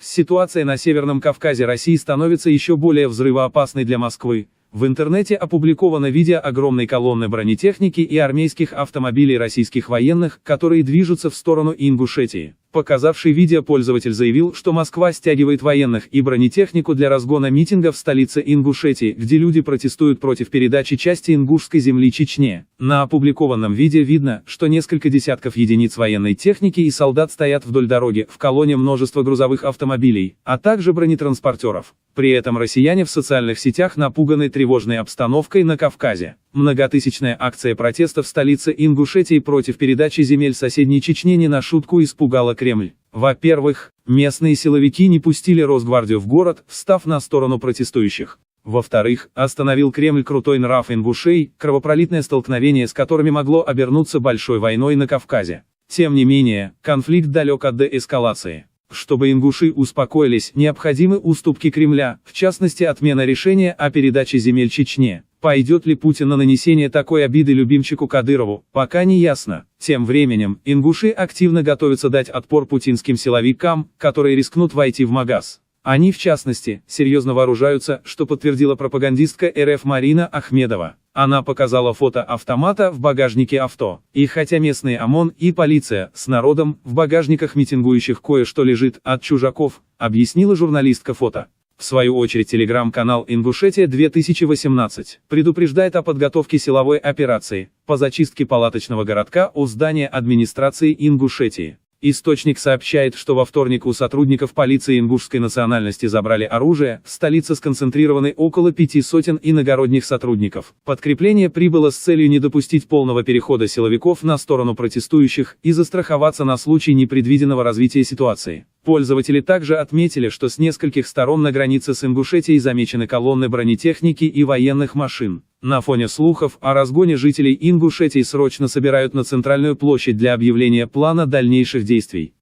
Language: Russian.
Ситуация на Северном Кавказе России становится еще более взрывоопасной для Москвы. В интернете опубликовано видео огромной колонны бронетехники и армейских автомобилей российских военных, которые движутся в сторону Ингушетии. Показавший видео пользователь заявил, что Москва стягивает военных и бронетехнику для разгона митингов в столице Ингушетии, где люди протестуют против передачи части ингушской земли Чечне. На опубликованном видео видно, что несколько десятков единиц военной техники и солдат стоят вдоль дороги, в колонне множество грузовых автомобилей, а также бронетранспортеров. При этом россияне в социальных сетях напуганы тревожной обстановкой на Кавказе. Многотысячная акция протеста в столице Ингушетии против передачи земель соседней Чечне не на шутку испугала Кремль. Во-первых, местные силовики не пустили Росгвардию в город, встав на сторону протестующих. Во-вторых, остановил Кремль крутой нрав ингушей, кровопролитное столкновение с которыми могло обернуться большой войной на Кавказе. Тем не менее, конфликт далек от деэскалации. Чтобы ингуши успокоились, необходимы уступки Кремля, в частности отмена решения о передаче земель Чечне. Пойдет ли Путин на нанесение такой обиды любимчику Кадырову, пока не ясно. Тем временем, ингуши активно готовятся дать отпор путинским силовикам, которые рискнут войти в Магаз. Они, в частности, серьезно вооружаются, что подтвердила пропагандистка РФ Марина Ахмедова. Она показала фото автомата в багажнике авто. И хотя местные ОМОН и полиция с народом в багажниках митингующих кое-что лежит от чужаков, объяснила журналистка фото. В свою очередь телеграм-канал «Ингушетия 2018» предупреждает о подготовке силовой операции по зачистке палаточного городка у здания администрации Ингушетии. Источник сообщает, что во вторник у сотрудников полиции ингушской национальности забрали оружие, в столице сконцентрированы около 500 иногородних сотрудников. Подкрепление прибыло с целью не допустить полного перехода силовиков на сторону протестующих и застраховаться на случай непредвиденного развития ситуации. Пользователи также отметили, что с нескольких сторон на границе с Ингушетией замечены колонны бронетехники и военных машин. На фоне слухов о разгоне жителей Ингушетии срочно собирают на центральную площадь для объявления плана дальнейших действий.